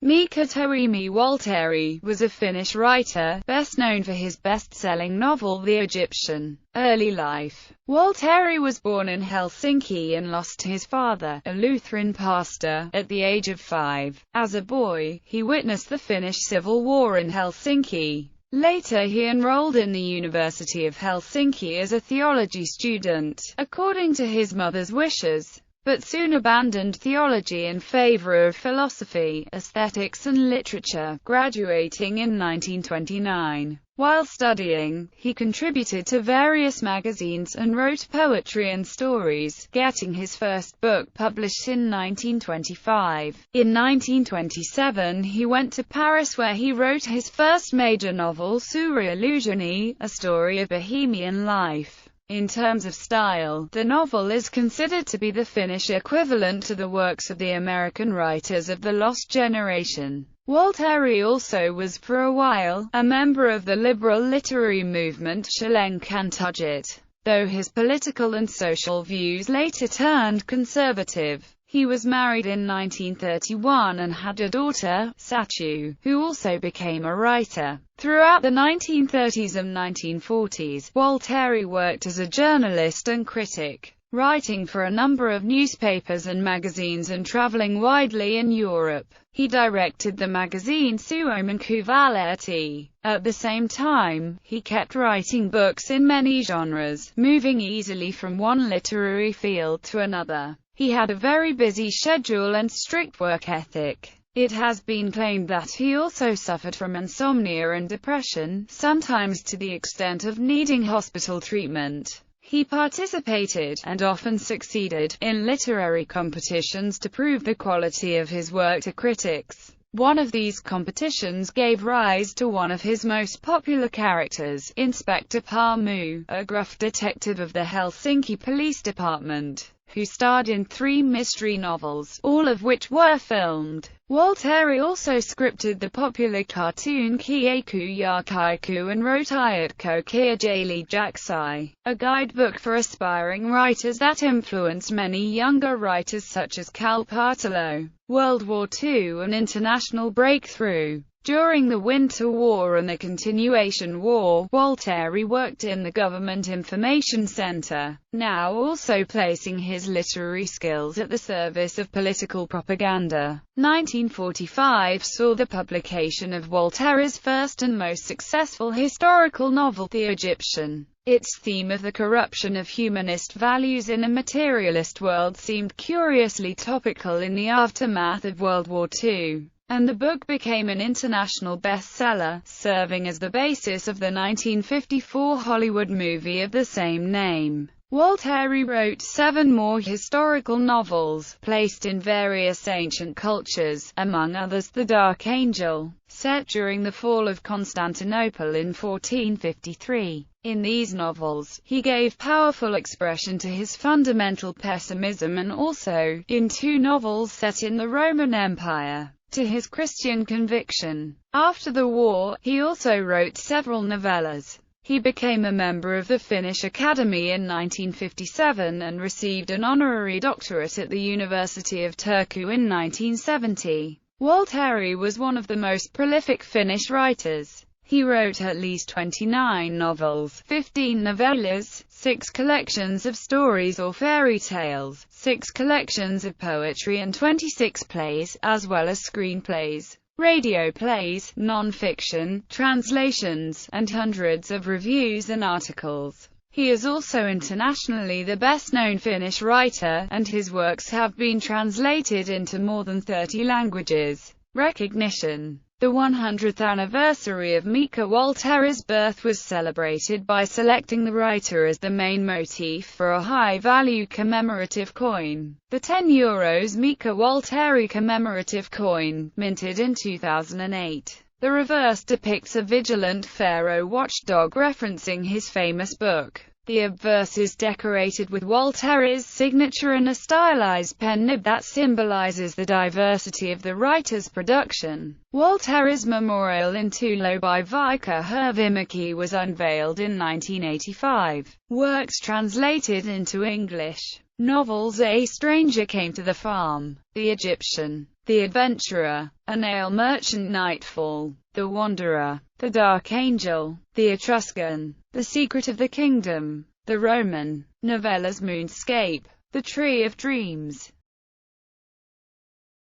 Mika Waltari was a Finnish writer, best known for his best-selling novel The Egyptian. Early life. Waltari was born in Helsinki and lost his father, a Lutheran pastor, at the age of 5. As a boy, he witnessed the Finnish Civil War in Helsinki. Later he enrolled in the University of Helsinki as a theology student, according to his mother's wishes, but soon abandoned theology in favor of philosophy, aesthetics and literature, graduating in 1929. While studying, he contributed to various magazines and wrote poetry and stories, getting his first book published in 1925. In 1927 he went to Paris where he wrote his first major novel Sur Illusione, a story of bohemian life. In terms of style, the novel is considered to be the Finnish equivalent to the works of the American writers of the Lost Generation. Waltari also was for a while a member of the liberal literary movement Själenkantaget, though his political and social views later turned conservative. He was married in 1931 and had a daughter, Satu, who also became a writer. Throughout the 1930s and 1940s, Waltari worked as a journalist and critic, writing for a number of newspapers and magazines and traveling widely in Europe. He directed the magazine Suomen Kuvalehti. At the same time, he kept writing books in many genres, moving easily from one literary field to another. He had a very busy schedule and strict work ethic. It has been claimed that he also suffered from insomnia and depression, sometimes to the extent of needing hospital treatment. He participated, and often succeeded, in literary competitions to prove the quality of his work to critics. One of these competitions gave rise to one of his most popular characters, Inspector Paamu, a gruff detective of the Helsinki Police Department, who starred in 3 mystery novels, all of which were filmed. Waltari also scripted the popular cartoon Kiekku ja Kaiku and wrote Iatko Kiajali Jaksai, a guidebook for aspiring writers that influenced many younger writers such as Cal Partalo. World War II, an international breakthrough. During the Winter War and the Continuation War, Waltari worked in the Government Information Center, now also placing his literary skills at the service of political propaganda. 1945 saw the publication of Waltari's first and most successful historical novel, The Egyptian. Its theme of the corruption of humanist values in a materialist world seemed curiously topical in the aftermath of World War II. And the book became an international bestseller, serving as the basis of the 1954 Hollywood movie of the same name. Waltari wrote 7 more historical novels, placed in various ancient cultures, among others The Dark Angel, set during the fall of Constantinople in 1453. In these novels, he gave powerful expression to his fundamental pessimism and also, in 2 novels set in the Roman Empire, to his Christian conviction. After the war, he also wrote several novellas. He became a member of the Finnish Academy in 1957 and received an honorary doctorate at the University of Turku in 1970. Waltari was one of the most prolific Finnish writers. He wrote at least 29 novels, 15 novellas, 6 collections of stories or fairy tales, 6 collections of poetry and 26 plays, as well as screenplays, radio plays, non-fiction, translations, and hundreds of reviews and articles. He is also internationally the best-known Finnish writer, and his works have been translated into more than 30 languages. Recognition. The 100th anniversary of Mika Waltari's birth was celebrated by selecting the writer as the main motif for a high-value commemorative coin. The €10 Mika Waltari commemorative coin, minted in 2008. The reverse depicts a vigilant pharaoh watchdog referencing his famous book. The obverse is decorated with Waltari's signature and a stylized pen nib that symbolizes the diversity of the writer's production. Waltari's memorial in Tulo by Veikka Hirvimäki was unveiled in 1985. Works translated into English. Novels: A Stranger Came to the Farm, The Egyptian, The Adventurer, A Nail Merchant, Nightfall, The Wanderer, The Dark Angel, The Etruscan, The Secret of the Kingdom, The Roman, Novellas, Moonscape, The Tree of Dreams,